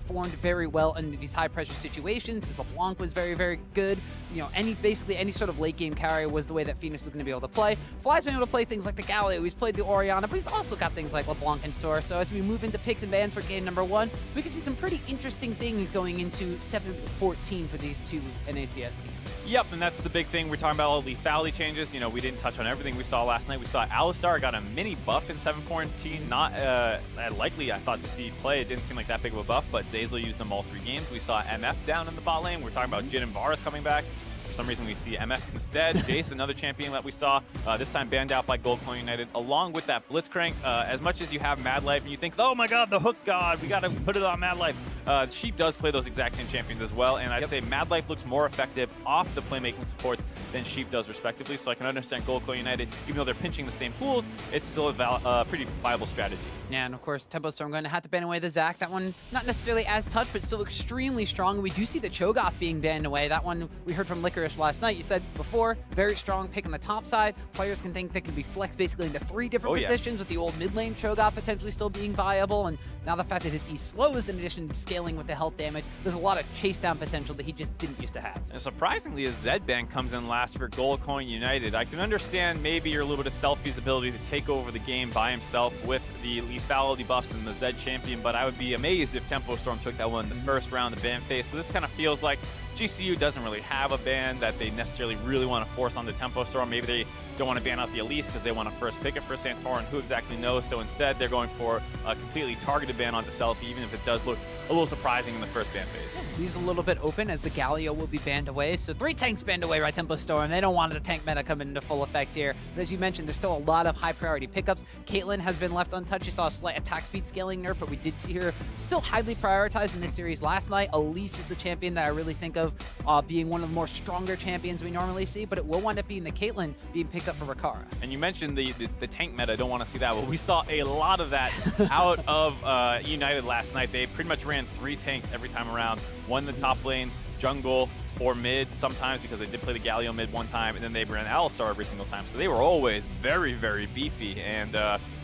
performed very well in these high-pressure situations. His LeBlanc was very, very good. You know, basically any sort of late-game carry was the way that Phoenix was going to be able to play. Fly's been able to play things like the Galio. He's played the Orianna, but he's also got things like LeBlanc in store. So as we move into picks and bans for game number 1, we can see some pretty interesting things going into 7-14 for these two NACS teams. Yep, and that's the big thing. We're talking about all the lethality changes. You know, we didn't touch on everything we saw last night. We saw Alistar got a mini buff in 7-14. Not likely, I thought, to see play. It didn't seem like that big of a buff, but Zazla used them all 3 games. We saw MF down in the bot lane. We're talking about Jin and Varus coming back. For some reason, we see MF instead. Jace, another champion that we saw, this time banned out by eUnited, along with that Blitzcrank. As much as you have Mad Life and you think, oh my god, the hook god, we got to put it on Mad Life. Sheep does play those exact same champions as well, and I'd say Mad Life looks more effective off the playmaking supports than Sheep does, respectively. So I can understand eUnited, even though they're pinching the same pools, it's still a pretty viable strategy. Yeah, and of course, Tempo Storm going to have to ban away the Zac. That one, not necessarily as touched, but still extremely strong. We do see the Cho'Gath being banned away. That one we heard from Licorice last night. You said before, very strong pick on the top side. Players can think they can be flexed basically into 3 different positions, with the old mid lane Cho'Gath potentially still being viable. And now the fact that his E slows, in addition to scaling with the health damage, there's a lot of chase down potential that he just didn't used to have. And surprisingly, a Zed ban comes in last for eUnited. I can understand maybe your little bit of Selfie's ability to take over the game by himself with the lethality buffs and the Zed champion, but I would be amazed if Tempo Storm took that one in the first round of ban phase. So this kind of feels like GCU doesn't really have a ban that they necessarily really want to force on the Tempo Storm. Maybe they don't want to ban out the Elise because they want to first pick it for Santorin. Who exactly knows? So instead, they're going for a completely targeted ban onto Selfie, even if it does look a little surprising in the first ban phase. Leaves a little bit open as the Galio will be banned away. So 3 tanks banned away by Tempo Storm. They don't want the tank meta coming into full effect here. But as you mentioned, there's still a lot of high priority pickups. Caitlyn has been left untouched. You saw a slight attack speed scaling nerf, but we did see her still highly prioritized in this series last night. Elise is the champion that I really think of being one of the more stronger champions we normally see, but it will wind up being the Caitlyn being picked up for Rikara. And you mentioned the tank meta. I don't want to see that, but we saw a lot of that out of United last night. They pretty much ran 3 tanks every time around. One in the top lane, jungle, or mid sometimes, because they did play the Galio mid one time, and then they ran Alistar every single time. So they were always very, very beefy, and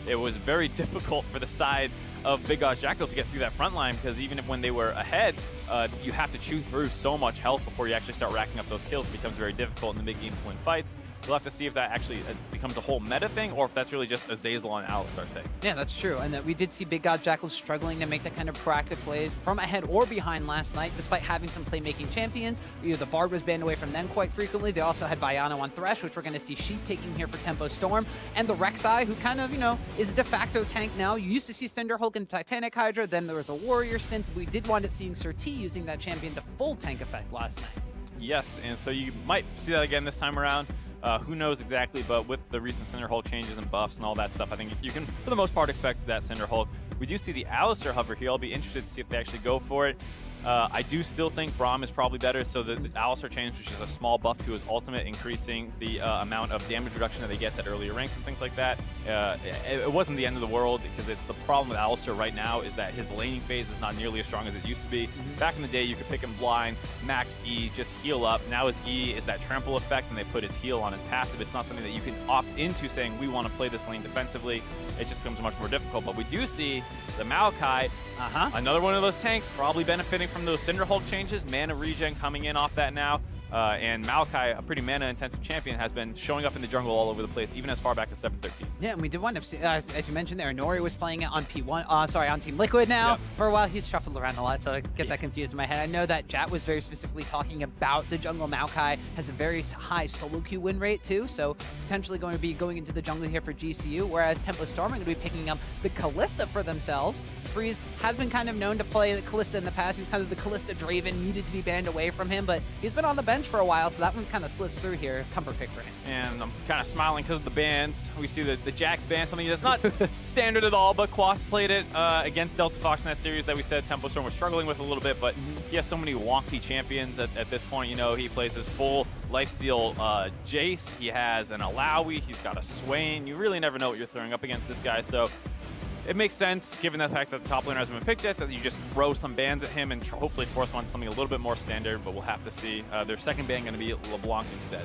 it was very difficult for the side of Big Gosh Jackals to get through that front line, because even when they were ahead, you have to chew through so much health before you actually start racking up those kills. It becomes very difficult in the mid game to win fights. We'll have to see if that actually becomes a whole meta thing, or if that's really just a Zazla and Alistar thing. Yeah, that's true. And we did see Big God Jackals struggling to make that kind of proactive plays from ahead or behind last night, despite having some playmaking champions. The Bard was banned away from them quite frequently. They also had Bayano on Thresh, which we're going to see Sheep taking here for Tempo Storm. And the Rek'Sai, who kind of, is a de facto tank now. You used to see Cinderhulk and Titanic Hydra, then there was a Warrior stint. We did wind up seeing Sir T using that champion to full tank effect last night. Yes, and so you might see that again this time around. Who knows exactly, but with the recent Cinderhulk changes and buffs and all that stuff, I think you can, for the most part, expect that Cinderhulk. We do see the Alistar hover here. I'll be interested to see if they actually go for it. I do still think Braum is probably better, so the Alistar change, which is a small buff to his ultimate, increasing the amount of damage reduction that he gets at earlier ranks and things like that. It wasn't the end of the world, because the problem with Alistar right now is that his laning phase is not nearly as strong as it used to be. Back in the day, you could pick him blind, max E, just heal up. Now his E is that trample effect, and they put his heal on his passive. It's not something that you can opt into saying, we want to play this lane defensively. It just becomes much more difficult. But we do see the Maokai, another one of those tanks, probably benefiting from those Cinderhulk changes. Mana regen coming in off that now. And Maokai, a pretty mana-intensive champion, has been showing up in the jungle all over the place, even as far back as 7-13. Yeah, and we did wind up, as you mentioned there, Nori was playing it on P1, on Team Liquid now. Yep. For a while, he's shuffled around a lot, so I get that confused in my head. I know that Jat was very specifically talking about the jungle. Maokai has a very high solo queue win rate, too, so potentially going to be going into the jungle here for GCU, whereas Tempo Storm are going to be picking up the Kalista for themselves. Freeze has been kind of known to play the Kalista in the past. He's kind of the Kalista Draven, needed to be banned away from him, but he's been on the bench for a while, so that one kind of slips through here. Comfort pick for him. And I'm kind of smiling because of the bans. We see the Jax ban, something that's not standard at all, but Quas played it against Delta Fox in that series that we said Tempo Storm was struggling with a little bit, but he has so many wonky champions at this point. He plays his full lifesteal Jace. He has an Alawi. He's got a Swain. You really never know what you're throwing up against this guy, so it makes sense, given the fact that the top laner hasn't been picked yet, that you just throw some bans at him and hopefully force him on something a little bit more standard, but we'll have to see. Their second ban going to be LeBlanc instead.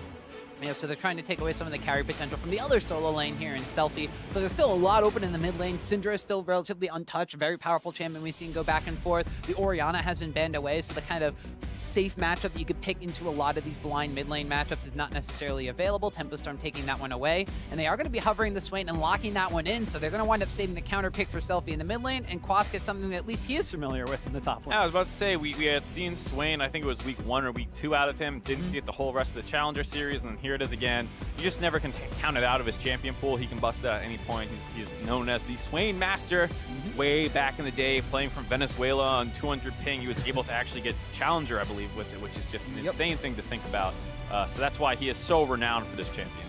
Yeah, so they're trying to take away some of the carry potential from the other solo lane here in Selfie. But there's still a lot open in the mid lane. Syndra is still relatively untouched, very powerful champion we've seen go back and forth. The Orianna has been banned away, so the kind of safe matchup that you could pick into a lot of these blind mid lane matchups is not necessarily available. Tempo Storm taking that one away, and they are going to be hovering the Swain and locking that one in, so they're going to wind up saving the counter pick for Selfie in the mid lane, and Quas gets something that at least he is familiar with in the top lane. Yeah, I was about to say, we had seen Swain, I think it was week 1 or week 2 out of him, didn't see it the whole rest of the Challenger Series, and then here it is again. You just never can count it out of his champion pool. He can bust it at any point. He's known as the Swain Master. Way back in the day, playing from Venezuela on 200 ping, he was able to actually get Challenger, I believe, with it, which is just an insane thing to think about. So that's why he is so renowned for this champion.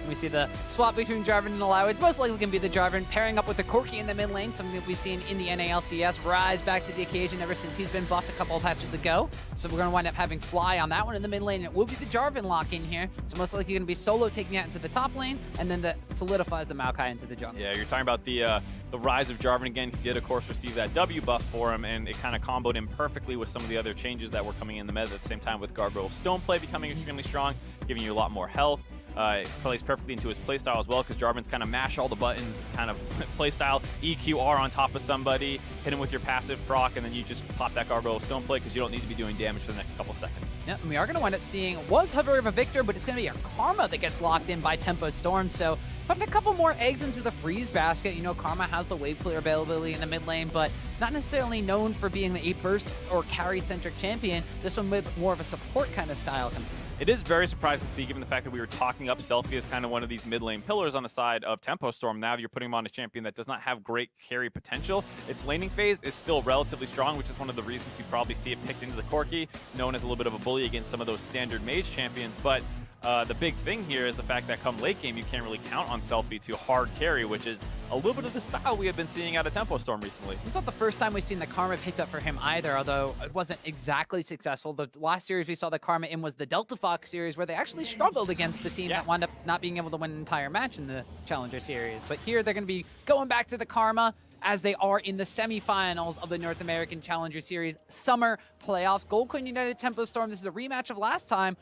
We see the swap between Jarvan and Allow. It's most likely going to be the Jarvan pairing up with the Corki in the mid lane, something that we've seen in the NALCS rise back to the occasion ever since he's been buffed a couple of patches ago. So we're going to wind up having Fly on that one in the mid lane. It will be the Jarvan lock in here. So most likely going to be Solo taking that into the top lane, and then that solidifies the Maokai into the jungle. Yeah, you're talking about the rise of Jarvan again. He did, of course, receive that W buff for him, and it kind of comboed him perfectly with some of the other changes that were coming in the meta at the same time, with Gargoyle Stone play becoming extremely strong, giving you a lot more health. It plays perfectly into his playstyle as well, because Jarvan's kind of mash all the buttons kind of playstyle. EQR on top of somebody, hit him with your passive proc, and then you just pop that Gargoyle Stone play because you don't need to be doing damage for the next couple seconds. Yeah, and we are going to wind up seeing, was Hover of a Victor, but it's going to be a Karma that gets locked in by Tempo Storm. So putting a couple more eggs into the freeze basket. You know, Karma has the wave clear availability in the mid lane, but not necessarily known for being the 8 burst or carry-centric champion. This one with more of a support kind of style coming. It is very surprising to see, given the fact that we were talking up Selfie as kind of one of these mid lane pillars on the side of Tempo Storm. Now you're putting him on a champion that does not have great carry potential. Its laning phase is still relatively strong, which is one of the reasons you probably see it picked into the Corki, known as a little bit of a bully against some of those standard mage champions. But the big thing here is the fact that come late game, you can't really count on Selfie to hard carry, which is a little bit of the style we have been seeing out of Tempo Storm recently. It's not the first time we've seen the Karma picked up for him either, although it wasn't exactly successful. The last series we saw the Karma in was the Delta Fox series, where they actually struggled against the team that wound up not being able to win an entire match in the Challenger Series. But here they're going to be going back to the Karma, as they are in the semifinals of the North American Challenger Series Summer Playoffs. Gold Coin United Tempo Storm, this is a rematch of last time.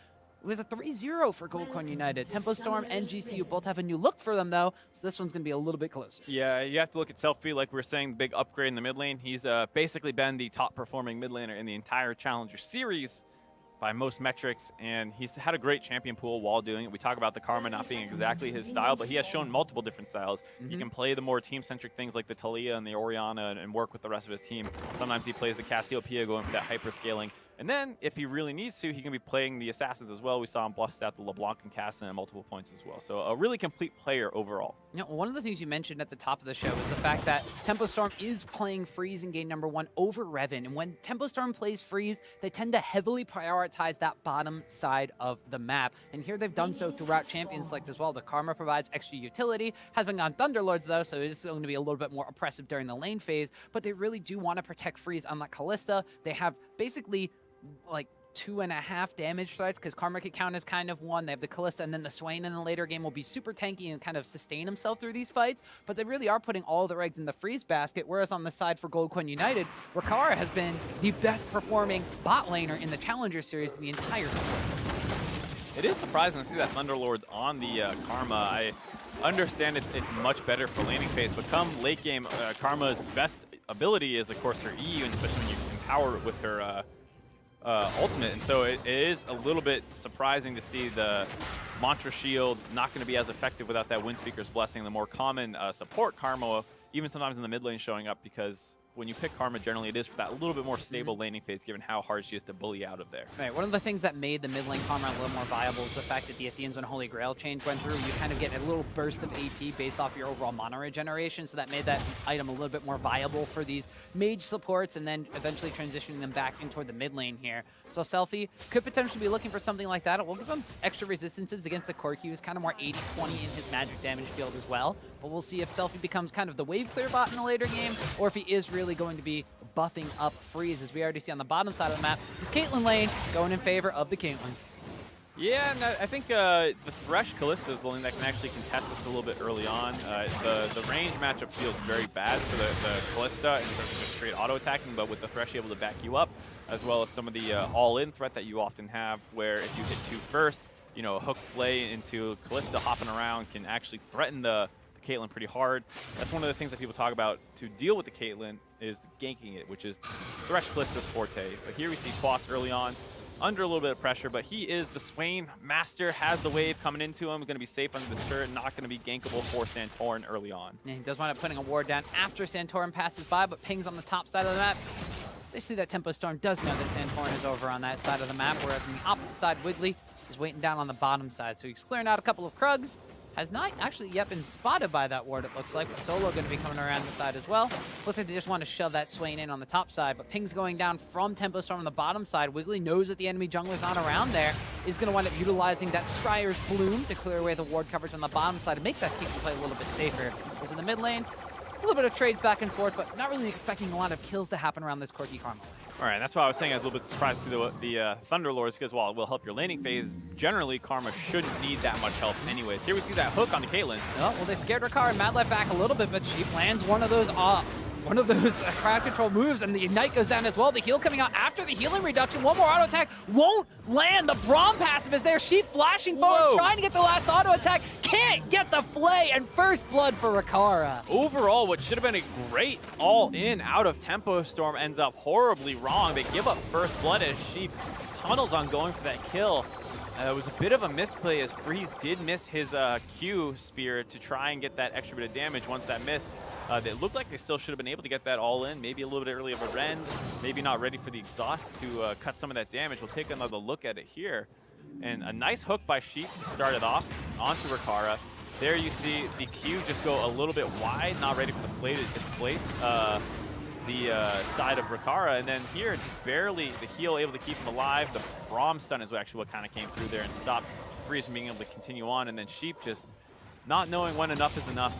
It was a 3-0 for Gold Coin United. Tempo Storm and GCU both have a new look for them, though, so this one's going to be a little bit closer. Yeah, you have to look at Selfie, like we were saying, the big upgrade in the mid lane. He's basically been the top-performing mid laner in the entire Challenger Series by most metrics, and he's had a great champion pool while doing it. We talk about the Karma not being exactly his style, but he has shown multiple different styles. He can play the more team-centric things like the Talia and the Orianna and work with the rest of his team. Sometimes he plays the Cassiopeia, going for that hyper-scaling. And then, if he really needs to, he can be playing the Assassins as well. We saw him bust out the LeBlanc and Cassin at multiple points as well. So a really complete player overall. You know, one of the things you mentioned at the top of the show is the fact that Tempo Storm is playing Freeze in game number 1 over Revan. And when Tempo Storm plays Freeze, they tend to heavily prioritize that bottom side of the map. And here they've done so throughout Champion Select as well. The Karma provides extra utility, has been on Thunderlords though, so it is going to be a little bit more oppressive during the lane phase. But they really do want to protect Freeze, unlike Callista. They have basically like 2.5 damage threats, because Karma could count as kind of one. They have the Callista, and then the Swain in the later game will be super tanky and kind of sustain himself through these fights. But they really are putting all their eggs in the freeze basket, whereas on the side for Gold Coin United, Rakara has been the best performing bot laner in the Challenger Series in the entire sport. It is surprising to see that Thunderlords on the Karma. I understand it's much better for laning phase, but come late game, Karma's best ability is, of course, her EU, and especially when you empower it with her ultimate, and so it is a little bit surprising to see the Mantra Shield not going to be as effective without that Windspeaker's Blessing. The more common support Karma, even sometimes in the mid lane, showing up, because when you pick Karma, generally it is for that little bit more stable laning phase, given how hard she is to bully out of there. Right, one of the things that made the mid lane Karma a little more viable is the fact that the Athena's Unholy Grail change went through. You kind of get a little burst of AP based off your overall mana regeneration, so that made that item a little bit more viable for these mage supports, and then eventually transitioning them back in toward the mid lane here. So Selfie could potentially be looking for something like that. It will give him extra resistances against the Corki, who's kind of more 80-20 in his magic damage field as well. But we'll see if Selfie becomes kind of the wave clear bot in the later game, or if he is really going to be buffing up Freeze, as we already see on the bottom side of the map. This Caitlyn lane going in favor of the Caitlyn. Yeah, and I think the Thresh Callista is the lane that can actually contest this a little bit early on. The range matchup feels very bad for the Callista in terms of just straight auto attacking, but with the Thresh able to back you up, as well as some of the all-in threat that you often have, where if you hit 2 first, you know, hook Flay into Kalista hopping around can actually threaten the Caitlyn pretty hard. That's one of the things that people talk about to deal with the Caitlyn is ganking it, which is Thresh Kalista's forte. But here we see Quas early on, under a little bit of pressure, but he is the Swain master, has the wave coming into him, going to be safe under this turret, not going to be gankable for Santorin early on. And he does wind up putting a ward down after Santorin passes by, but pings on the top side of the map. They see that Tempo Storm does know that Santorin is over on that side of the map, whereas on the opposite side, Wiggly is waiting down on the bottom side. So he's clearing out a couple of Krugs. Has not actually yet been spotted by that ward, it looks like, but Solo going to be coming around the side as well. Looks like they just want to shove that Swain in on the top side, but pings going down from Tempo Storm on the bottom side. Wiggly knows that the enemy jungler's not around there. Is going to wind up utilizing that Scryer's Bloom to clear away the ward coverage on the bottom side to make that Kick play a little bit safer. Whereas in the mid lane, it's a little bit of trades back and forth, but not really expecting a lot of kills to happen around this Corki Karma. All right, that's why I was saying I was a little bit surprised to see the Thunder Lords, because while it will help your laning phase, generally Karma shouldn't need that much help anyways. Here we see that hook on the Caitlyn. Oh, well, they scared Rikara and Mad Life back a little bit, but she lands one of those crowd control moves, and the Ignite goes down as well. The heal coming out after the healing reduction. One more auto attack won't land. The Braum passive is there. She flashing forward, trying to get the last auto attack. Can't get the Flay, and first blood for Rikara. Overall, what should have been a great all-in out of Tempo Storm ends up horribly wrong. They give up first blood as she tunnels on going for that kill. It was a bit of a misplay as Freeze did miss his Q spear to try and get that extra bit of damage once that missed. They looked like they still should have been able to get that all in, maybe a little bit early of a rend, maybe not ready for the exhaust to cut some of that damage. We'll take another look at it here. And a nice hook by Sheep to start it off onto Rikara. There you see the Q just go a little bit wide, not ready for the Flay to displace the side of Rikara, and then here just barely the heal able to keep him alive. The Braum stun is actually what kind of came through there and stopped Freeze from being able to continue on, and then Sheep just not knowing when enough is enough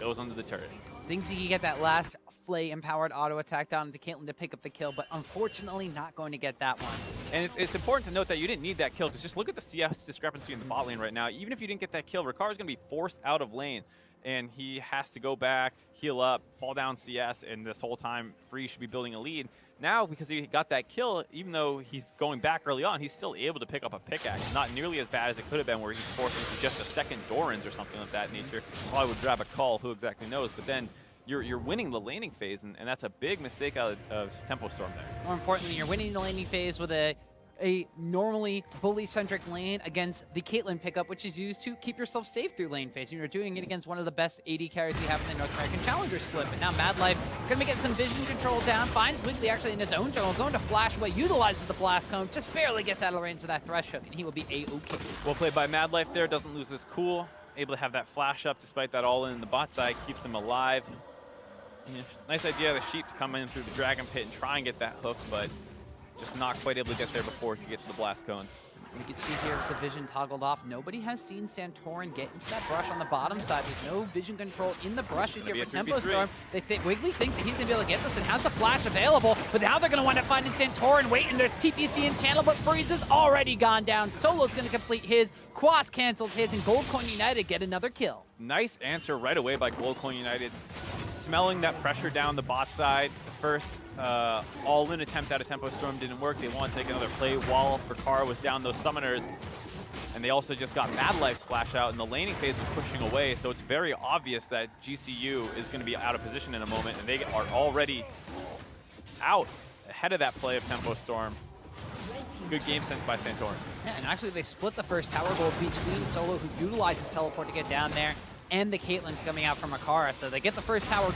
goes under the turret. Thinks he can get that last Flay empowered auto attack down to Caitlyn to pick up the kill, but unfortunately not going to get that one. And it's important to note that you didn't need that kill, because just look at the CS discrepancy in the bot lane right now. Even if you didn't get that kill, Rikara's going to be forced out of lane, and he has to go back, heal up, fall down CS, and this whole time Free should be building a lead. Now, because he got that kill, even though he's going back early on, he's still able to pick up a pickaxe. Not nearly as bad as it could have been, where he's forced into just a second Doran's or something of that nature. Probably would grab a call, who exactly knows, but then you're winning the laning phase, and that's a big mistake out of Tempo Storm there. More importantly, you're winning the laning phase with a normally bully-centric lane against the Caitlyn pickup, which is used to keep yourself safe through lane phase. And you're doing it against one of the best AD carries we have in the North American Challenger split. But now Mad Life going to be getting some vision control down, finds Wiggly actually in his own jungle, going to flash away, utilizes the blast cone, just barely gets out of range of that Thresh hook, and he will be A-OK. Well played by Mad Life there, doesn't lose his cool, able to have that flash up despite that all in the bot side, keeps him alive. Yeah, nice idea of the Sheep to come in through the Dragon Pit and try and get that hook, but just not quite able to get there before he could get to the blast cone. You can see here with the vision toggled off, nobody has seen Santorin get into that brush on the bottom side. There's no vision control in the brushes here for Tempo Storm. Wiggly thinks that he's going to be able to get this and has the flash available, but now they're going to wind up finding Santorin waiting. There's TP in channel, but Freeze has already gone down. Solo's going to complete his, Quas cancels his, and Gold Coin United get another kill. Nice answer right away by Gold Coin United. Smelling that pressure down the bot side. The first all-in attempt out of Tempo Storm didn't work. They want to take another play while Rikara was down those summoners. And they also just got Mad Life's flash out, and the laning phase was pushing away. So it's very obvious that GCU is going to be out of position in a moment, and they are already out ahead of that play of Tempo Storm. Good game sense by Santorin. Yeah, and actually they split the first tower gold between Solo, who utilizes teleport to get down there, and the Caitlyn coming out from Rikara. So they get the first tower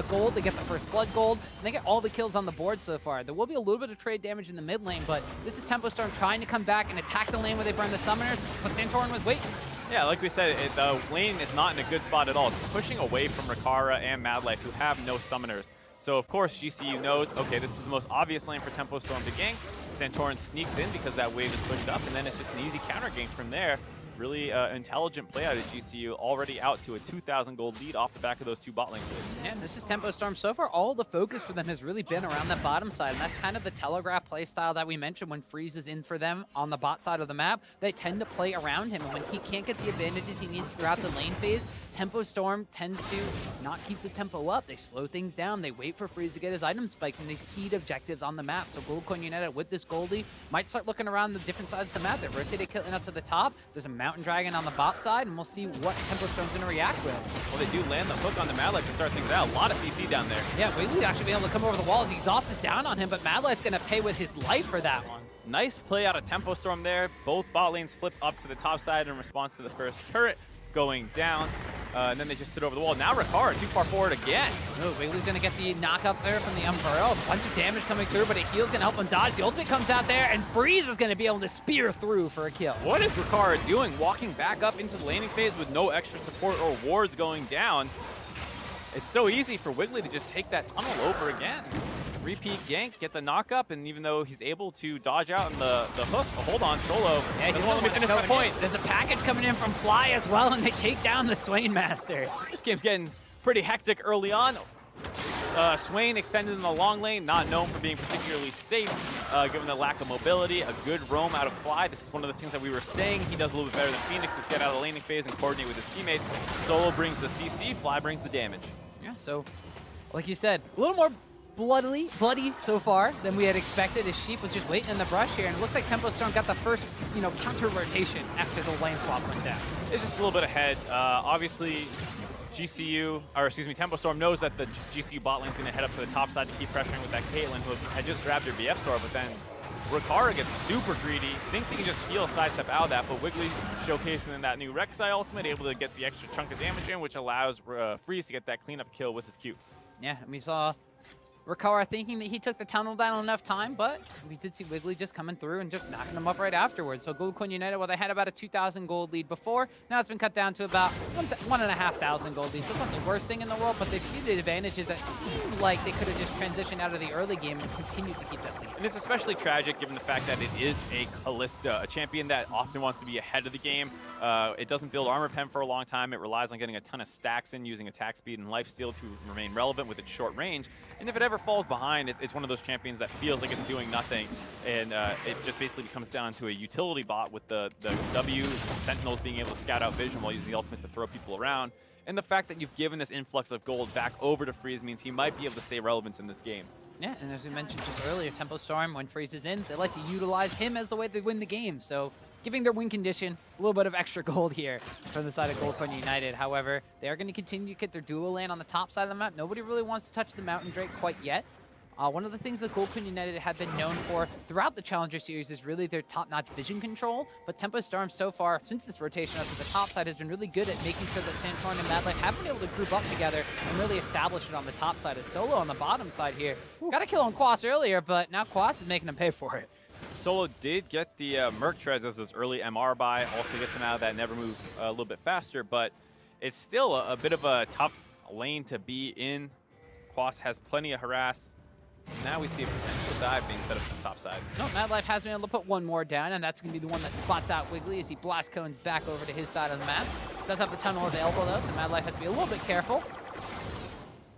gold, they get the first blood gold, and they get all the kills on the board so far. There will be a little bit of trade damage in the mid lane, but this is Tempo Storm trying to come back and attack the lane where they burn the summoners, but Santorin was waiting. Yeah, like we said, the lane is not in a good spot at all. It's pushing away from Rikara and Mad Life, who have no summoners. So of course GCU knows, okay, this is the most obvious lane for Tempo Storm to gank. Santorin sneaks in because that wave is pushed up, and then it's just an easy counter gank from there. really intelligent play out of GCU, already out to a 2,000 gold lead off the back of those 2 bot lane plays. And this is Tempo Storm. So far, all the focus for them has really been around that bottom side, and that's kind of the telegraph play style that we mentioned when Freeze is in for them on the bot side of the map. They tend to play around him, and when he can't get the advantages he needs throughout the lane phase, Tempo Storm tends to not keep the tempo up. They slow things down. They wait for Freeze to get his item spikes, and they seed objectives on the map. So Gold Coin United with this Goldie might start looking around the different sides of the map. They're rotated killing up to the top. There's a Mountain Dragon on the bot side, and we'll see what Tempo Storm's going to react with. Well, they do land the hook on the Madlight to start things out. A lot of CC down there. Yeah, Wiggly actually being able to come over the wall. The exhaust is down on him, but Madlight's going to pay with his life for that one. Nice play out of Tempo Storm there. Both bot lanes flip up to the top side in response to the first turret going down. And then they just sit over the wall. Now Ricard too far forward again. Oh, Wiggly's going to get the knock up there from the Umbrella. A bunch of damage coming through, but a heal's going to help him dodge. The ultimate comes out there, and Freeze is going to be able to spear through for a kill. What is Ricard doing? Walking back up into the laning phase with no extra support or wards going down. It's so easy for Wiggly to just take that tunnel over again. Repeat gank, get the knock up, and even though he's able to dodge out in the hook, hold on, Solo. Yeah, doesn't want to finish the point. There's a package coming in from Fly as well, and they take down the Swain Master. This game's getting pretty hectic early on. Swain extended in the long lane, not known for being particularly safe, given the lack of mobility. A good roam out of Fly. This is one of the things that we were saying. He does a little bit better than Phoenix, is get out of the laning phase and coordinate with his teammates. Solo brings the CC, Fly brings the damage. Yeah, so, like you said, a little more bloody so far than we had expected, as Sheep was just waiting in the brush here, and it looks like Tempo Storm got the first, counter rotation after the lane swap went down. It's just a little bit ahead. Obviously, Tempo Storm knows that the GCU bot lane is going to head up to the top side to keep pressuring with that Caitlyn, who had just grabbed her BF sword, but then Ricard gets super greedy, thinks he can just heal sidestep out of that, but Wiggly showcasing in that new Rek'Sai ultimate, able to get the extra chunk of damage in, which allows Freeze to get that cleanup kill with his Q. Yeah, and we saw Ricard thinking that he took the tunnel down enough time, but we did see Wiggly just coming through and just knocking him up right afterwards. So Gold Coin United, well, they had about a 2,000 gold lead before. Now it's been cut down to about 1,500 gold leads. That's not the worst thing in the world, but they've seen the advantages that seemed like they could have just transitioned out of the early game and continued to keep that lead. And it's especially tragic given the fact that it is a Kalista, a champion that often wants to be ahead of the game. It doesn't build armor pen for a long time. It relies on getting a ton of stacks in, using attack speed and lifesteal to remain relevant with its short range. And if it ever falls behind, it's one of those champions that feels like it's doing nothing. And it just basically comes down to a utility bot with the W, Sentinels being able to scout out vision while using the ultimate to throw people around. And the fact that you've given this influx of gold back over to Freeze means he might be able to stay relevant in this game. Yeah, and as we mentioned just earlier, Tempo Storm, when Freeze is in, they like to utilize him as the way they win the game. So giving their win condition a little bit of extra gold here from the side of Gold Coin United. However, they are going to continue to get their dual lane on the top side of the map. Nobody really wants to touch the Mountain Drake quite yet. One of the things that Gold Coin United have been known for throughout the Challenger Series is really their top-notch vision control, but Tempo Storm so far, since this rotation up to the top side, has been really good at making sure that Santorin and Madlight have been able to group up together and really establish it on the top side. As Solo on the bottom side here. Got a kill on Quas earlier, but now Quas is making him pay for it. Solo did get the Merc Treads as his early MR buy, also gets him out of that Never Move a little bit faster, but it's still a bit of a tough lane to be in. Quas has plenty of harass. Now we see a potential dive being set up on the top side. No, Madlife has been able to put one more down, and that's going to be the one that spots out Wiggly as he blast cones back over to his side of the map. Does have the tunnel available, though, so Madlife has to be a little bit careful.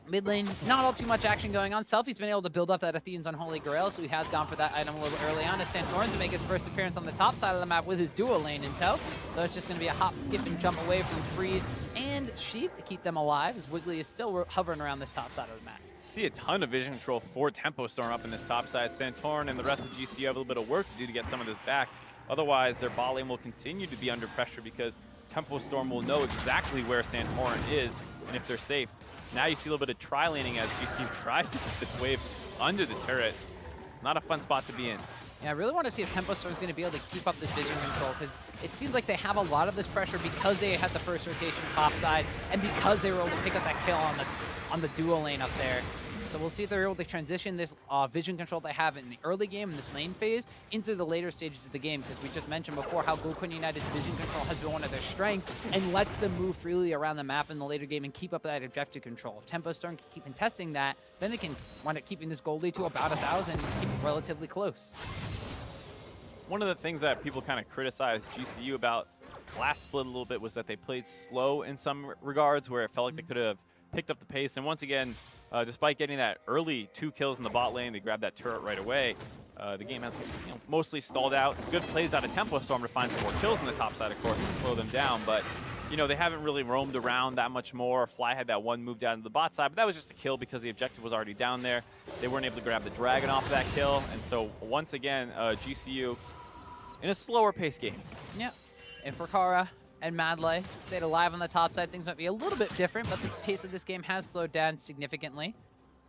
Mid lane, not all too much action going on. Selfie's been able to build up that Athene's Unholy Grail, so he has gone for that item a little early on. As Santorin's to make his first appearance on the top side of the map with his dual lane in tow. So it's just going to be a hop, skip, and jump away from Freeze and Sheep to keep them alive, as Wiggly is still hovering around this top side of the map. See a ton of vision control for Tempo Storm up in this top side. Santorin and the rest of GCU have a little bit of work to do to get some of this back. Otherwise, their bot lane will continue to be under pressure because Tempo Storm will know exactly where Santorin is and if they're safe. Now you see a little bit of tri-laning as GCU tries to get this wave under the turret. Not a fun spot to be in. Yeah, I really want to see if Tempo Storm is going to be able to keep up this vision control, because it seems like they have a lot of this pressure because they had the first rotation top side and because they were able to pick up that kill on the dual lane up there. So we'll see if they're able to transition this vision control they have in the early game, in this lane phase, into the later stages of the game, because we just mentioned before how Gold Coin United's vision control has been one of their strengths and lets them move freely around the map in the later game and keep up that objective control. If Tempo Storm can keep contesting that, then they can wind up keeping this gold lead to about 1,000 and keep it relatively close. One of the things that people kind of criticize GCU about last split a little bit was that they played slow in some regards, where it felt like they could have picked up the pace. And once again, despite getting that early 2 kills in the bot lane, they grabbed that turret right away. The game has mostly stalled out. Good plays out of Tempo Storm to find some more kills on the top side, of course, to slow them down. But they haven't really roamed around that much more. Fly had that one move down to the bot side, but that was just a kill because the objective was already down there. They weren't able to grab the dragon off that kill. And so once again, GCU in a slower pace game. Yep. If Rikara and Madley stayed alive on the top side, things might be a little bit different, but the pace of this game has slowed down significantly.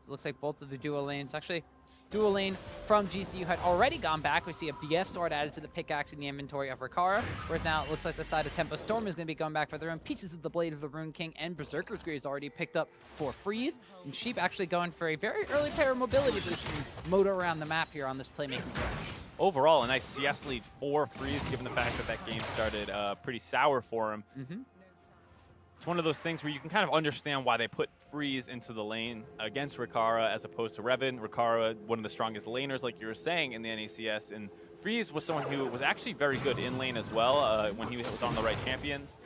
It looks like both of the dual lanes, actually, dual lane from GCU had already gone back. We see a BF sword added to the pickaxe in the inventory of Rikara, whereas now it looks like the side of Tempo Storm is going to be going back for their own pieces of the Blade of the Rune King, and Berserker's Greed is already picked up for Freeze, and Sheep actually going for a very early pair of mobility boost and motor around the map here on this playmaking stretch. Overall, a nice CS lead for Freeze, given the fact that that game started pretty sour for him. It's one of those things where you can kind of understand why they put Freeze into the lane against Rikara as opposed to Revan. Rikara, one of the strongest laners, like you were saying, in the NACS, and Freeze was someone who was actually very good in lane as well when he was on the right champions.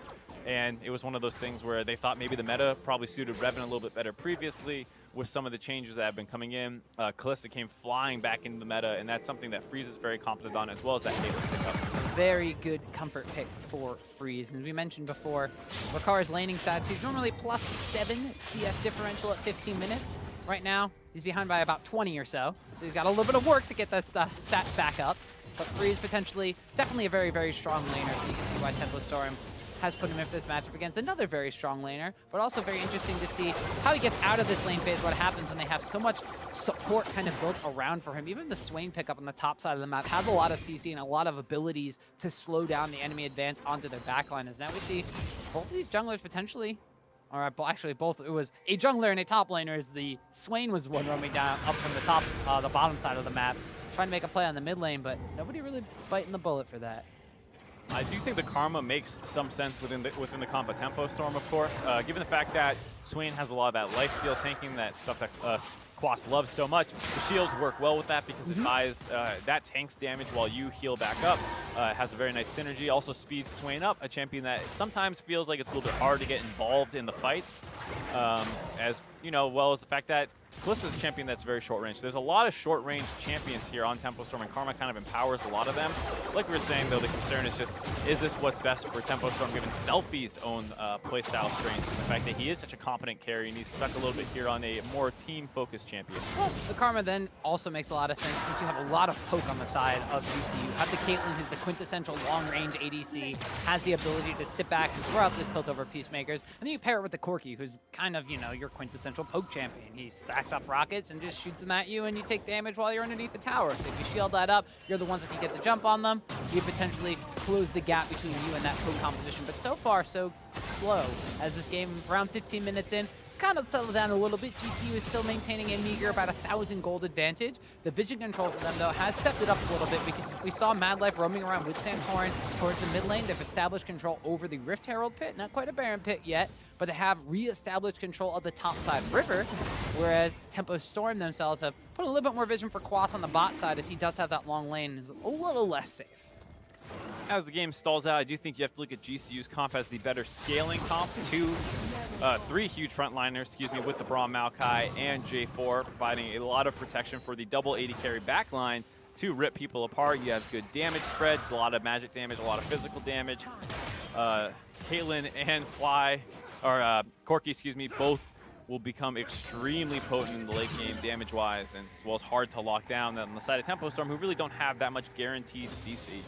And it was one of those things where they thought maybe the meta probably suited Revan a little bit better previously with some of the changes that have been coming in. Kalista came flying back into the meta, and that's something that Freeze is very competent on, as well as that Caitlyn pickup. Very good comfort pick for Freeze. And as we mentioned before, Rikara's laning stats, he's normally +7 CS differential at 15 minutes. Right now, he's behind by about 20 or so. So he's got a little bit of work to get that stat back up. But Freeze potentially, definitely a very strong laner, so you can see why Tempo Storm has put him in for this matchup against another very strong laner, but also very interesting to see how he gets out of this lane phase, what happens when they have so much support kind of built around for him. Even the Swain pickup on the top side of the map has a lot of CC and a lot of abilities to slow down the enemy advance onto their backline, as now we see both of these junglers potentially, or actually both, it was a jungler and a top laner, as the Swain was one roaming down up from the top, the bottom side of the map, trying to make a play on the mid lane, but nobody really biting the bullet for that. I do think the Karma makes some sense within the comp of Tempo Storm, of course, given the fact that Swain has a lot of that lifesteal tanking, that stuff that Quas loves so much. The shields work well with that because it buys that tanks damage while you heal back up. It has a very nice synergy. Also speeds Swain up, a champion that sometimes feels like it's a little bit hard to get involved in the fights, as well as the fact that Kalista is a champion that's very short range. There's a lot of short range champions here on Tempo Storm, and Karma kind of empowers a lot of them. Like we were saying, though, the concern is just, is this what's best for Tempo Storm, given Selfie's own playstyle strengths, and the fact that he is such a competent carry, and he's stuck a little bit here on a more team-focused champion. Well, the Karma then also makes a lot of sense since you have a lot of poke on the side of GCU. You have the Caitlyn, who's the quintessential long-range ADC, has the ability to sit back and throw out these built-over Peacemakers, and then you pair it with the Corki, who's kind of, your quintessential poke champion. He stacks up rockets and just shoots them at you, and you take damage while you're underneath the tower. So if you shield that up, you're the ones that can get the jump on them. You potentially close the gap between you and that poke composition. But so far, so slow, as this game, around 15 minutes in, kind of settled down a little bit. GCU is still maintaining a meager about 1,000 gold advantage. The vision control for them, though, has stepped it up a little bit. We saw Mad Life roaming around with Santorin towards the mid lane. They've established control over the Rift Herald pit. Not quite a Baron pit yet, but they have re-established control of the top side river, whereas Tempo Storm themselves have put a little bit more vision for Quas on the bot side, as he does have that long lane and is a little less safe. As the game stalls out, I do think you have to look at GCU's comp as the better scaling comp. Three huge frontliners, with the Braum Maokai and J4, providing a lot of protection for the double 80 carry backline to rip people apart. You have good damage spreads, a lot of magic damage, a lot of physical damage. Caitlyn and Corki, both will become extremely potent in the late game damage-wise, and as well as hard to lock down on the side of Tempo Storm, who really don't have that much guaranteed CC.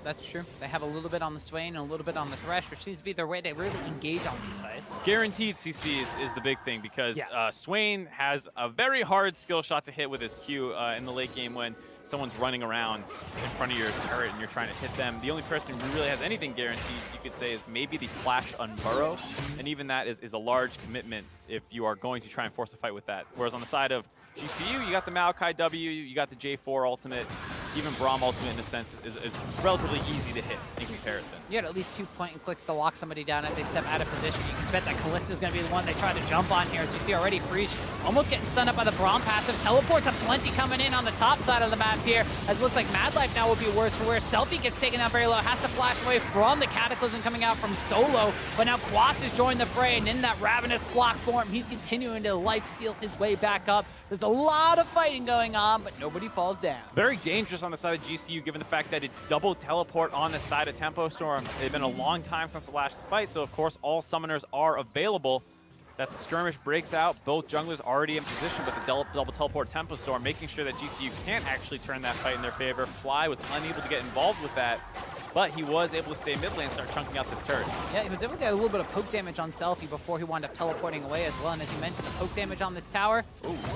That's true. They have a little bit on the Swain and a little bit on the Thresh, which seems to be their way to really engage on these fights. Guaranteed CC is the big thing, because Swain has a very hard skill shot to hit with his Q in the late game when someone's running around in front of your turret and you're trying to hit them. The only person who really has anything guaranteed, you could say, is maybe the Flash Unburrow, and even that is a large commitment if you are going to try and force a fight with that. Whereas on the side of GCU, you got the Maokai W, you got the J4 ultimate. even Braum Ultimate in a sense is relatively easy to hit in comparison. You had at least 2 point and clicks to lock somebody down as they step out of position. You can bet that Kallista's going to be the one they try to jump on here. As you see already, Freeze almost getting stunned up by the Braum passive. Teleports a plenty coming in on the top side of the map here, as it looks like Mad Life now will be worse for wear. Selfie gets taken down very low, has to flash away from the Cataclysm coming out from Solo, but now Quas has joined the fray, and in that Ravenous block form, he's continuing to lifesteal his way back up. There's a lot of fighting going on, but nobody falls down. Very dangerous on the side of GCU, given the fact that it's double teleport on the side of Tempo Storm. It's been a long time since the last fight, so of course all summoners are available. That the skirmish breaks out, both junglers already in position, but the double teleport Tempo Storm, making sure that GCU can't actually turn that fight in their favor. Fly was unable to get involved with that, but he was able to stay mid lane and start chunking out this turret. Yeah, he was able to get a little bit of poke damage on Selfie before he wound up teleporting away as well. And as you mentioned, the poke damage on this tower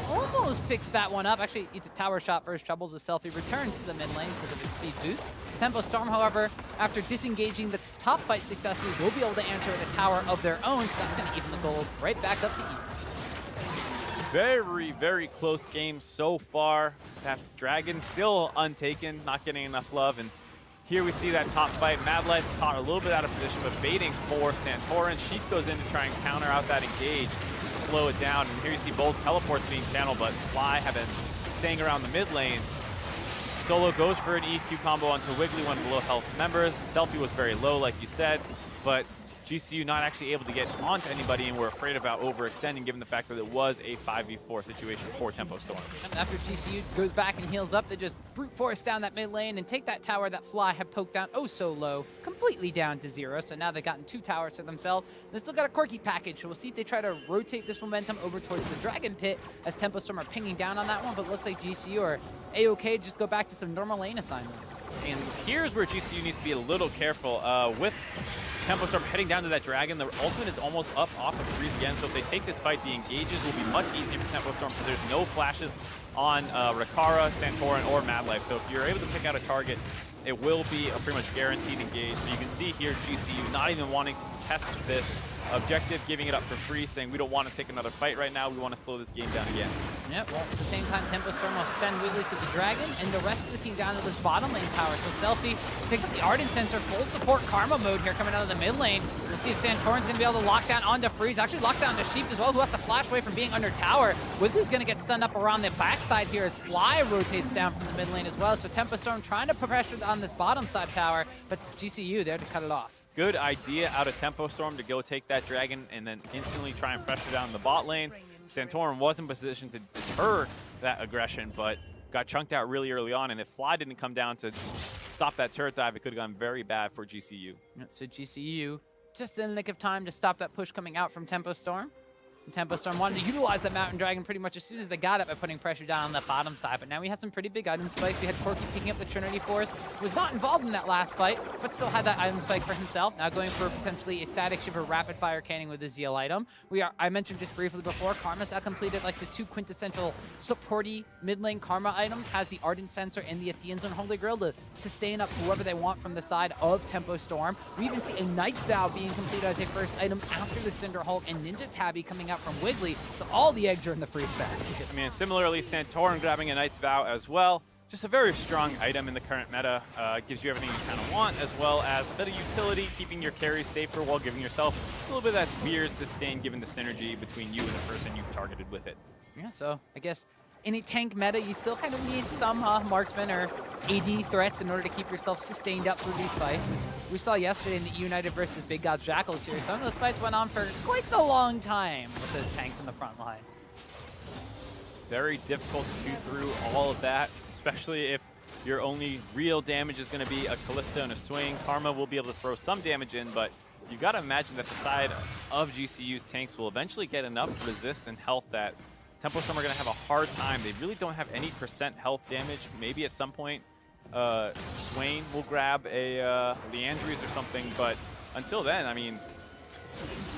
almost picks that one up. Actually, eats a tower shot first, troubles as Selfie returns to the mid lane because of his speed boost. Tempo Storm, however, after disengaging the top fight successfully, will be able to enter the tower of their own, so that's going to even the gold right back up to even. Very, very close game so far. That Dragon still untaken, not getting enough love, and here we see that top fight. Mad Life caught a little bit out of position, but baiting for Santorin. Sheep goes in to try and counter out that engage, slow it down. And here you see both teleports being channeled, but Fly have been staying around the mid lane. Solo goes for an EQ combo onto Wiggly, one below health members. Selfie was very low, like you said, but GCU not actually able to get onto anybody, and we're afraid about overextending given the fact that it was a 5v4 situation for Tempo Storm. And after GCU goes back and heals up, they just brute force down that mid lane and take that tower that Fly had poked down oh so low, completely down to 0. So now they've gotten 2 towers for themselves. They still got a quirky package, so we'll see if they try to rotate this momentum over towards the Dragon Pit as Tempo Storm are pinging down on that one, but it looks like GCU are A-okay to just go back to some normal lane assignments. And here's where GCU needs to be a little careful. With Tempo Storm heading down to that Dragon, the ultimate is almost up off of Freeze again, so if they take this fight, the engages will be much easier for Tempo Storm because there's no flashes on Rakara, Santorin, or Mad Life. So if you're able to pick out a target, it will be a pretty much guaranteed engage. So you can see here GCU not even wanting to test this objective, giving it up for free, saying we don't want to take another fight right now, we want to slow this game down again. Yeah, well, at the same time, Tempo Storm will send Wiggly to the Dragon, and the rest of the team down to this bottom lane tower. So Selfie picks up the Ardent Sensor, full support Karma mode here coming out of the mid lane. We'll see if Santorin's going to be able to lock down onto Freeze. Actually locks down to Sheep as well, who has to flash away from being under tower. Wiggly's going to get stunned up around the backside here as Fly rotates down from the mid lane as well. So Tempo Storm trying to put pressure on this bottom side tower, but GCU there to cut it off. Good idea out of Tempo Storm to go take that Dragon and then instantly try and pressure down the bot lane. Santorin was in position to deter that aggression, but got chunked out really early on, and if Fly didn't come down to stop that turret dive, it could have gone very bad for GCU. So GCU just in the nick of time to stop that push coming out from Tempo Storm. And Tempo Storm wanted to utilize the Mountain Dragon pretty much as soon as they got it by putting pressure down on that bottom side. But now we have some pretty big item spikes. We had Corky picking up the Trinity Force. Was not involved in that last fight, but still had that item spike for himself. Now going for potentially a Static Shiver rapid fire canning with the Zeal item. I mentioned just briefly before, Karma's now completed like the 2 quintessential supporty mid lane Karma items. Has the Ardent Sensor and the Athean Zone Holy Grail to sustain up whoever they want from the side of Tempo Storm. We even see a Knight's Vow being completed as a first item after the Cinder Hulk, and Ninja Tabby coming out from Wiggly. So all the eggs are in the Freeze basket. I mean, similarly, Santorin grabbing a Knight's Vow as well. Just a very strong item in the current meta. Gives you everything you kind of want, as well as a bit of utility, keeping your carries safer while giving yourself a little bit of that weird sustain given the synergy between you and the person you've targeted with it. Yeah, so I guess in a tank meta, you still kind of need some marksman or AD threats in order to keep yourself sustained up through these fights. As we saw yesterday in the eUnited versus Big God's Jackal series, some of those fights went on for quite a long time with those tanks in the front line. Very difficult to shoot through all of that, especially if your only real damage is going to be a Callista and a swing. Karma will be able to throw some damage in, but you've got to imagine that the side of GCU's tanks will eventually get enough resist and health that Tempo Storm are going to have a hard time. They really don't have any % health damage. Maybe at some point Swain will grab a Leandries or something, but until then, I mean,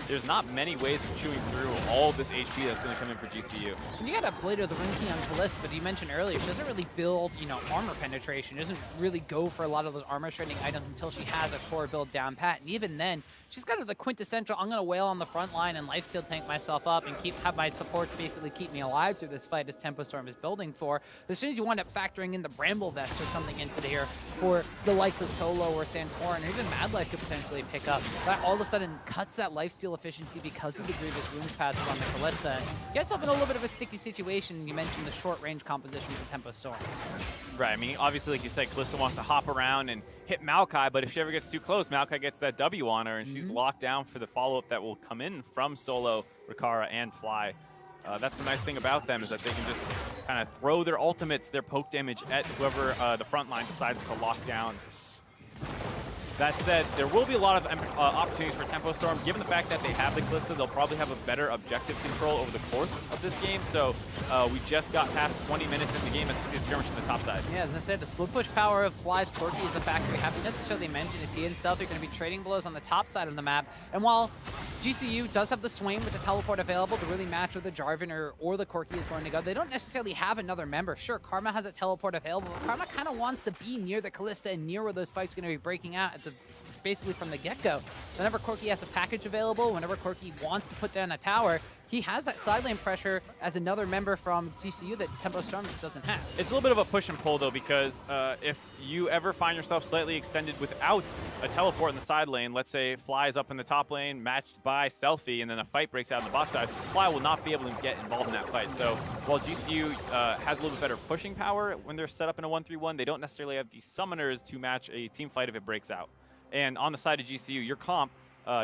there's not many ways of chewing through all this HP that's going to come in for GCU. And you got a Blade of the Ring Key on Callista, but you mentioned earlier, she doesn't really build, armor penetration. She doesn't really go for a lot of those armor shredding items until she has a core build down pat. And even then, she's kind of the quintessential, I'm going to wail on the front line and lifesteal tank myself up and have my supports basically keep me alive through this fight as Tempo Storm is building for. As soon as you wind up factoring in the Bramble Vest or something into here for the likes of Solo or Santorin, or even Mad Life could potentially pick up, that all of a sudden cuts that lifesteal efficiency because of the Grievous Wounds passive on the Kalista. And you get yourself in a little bit of a sticky situation. You mentioned the short range composition for Tempo Storm. Right, I mean, obviously, like you said, Kalista wants to hop around and hit Maokai, but if she ever gets too close, Maokai gets that W on her, and she's locked down for the follow-up that will come in from Solo, Rikara, and Fly. That's the nice thing about them, is that they can just kind of throw their ultimates, their poke damage at whoever the front line decides to lock down. That said, there will be a lot of opportunities for Tempo Storm. Given the fact that they have the Kalista, they'll probably have a better objective control over the course of this game. So we just got past 20 minutes in the game as we see a skirmish on the top side. Yeah, as I said, the split push power of Fly's Corki is the factor we haven't necessarily mentioned. Is he himself are going to be trading blows on the top side of the map. And while GCU does have the swing with the teleport available to really match where the Jarvan or the Corki is going to go, they don't necessarily have another member. Sure, Karma has a teleport available, but Karma kind of wants to be near the Kalista and near where those fights are going to be breaking out at the basically from the get-go. Whenever Corki has a package available, whenever Corki wants to put down a tower, he has that side lane pressure as another member from GCU that Tempo Storm just doesn't have. It's a little bit of a push and pull, though, because if you ever find yourself slightly extended without a teleport in the side lane, let's say Fly is up in the top lane, matched by Selfie, and then a fight breaks out on the bot side, Fly will not be able to get involved in that fight. So while GCU has a little bit better pushing power when they're set up in a 1-3-1, they don't necessarily have the summoners to match a team fight if it breaks out. And on the side of GCU, your comp,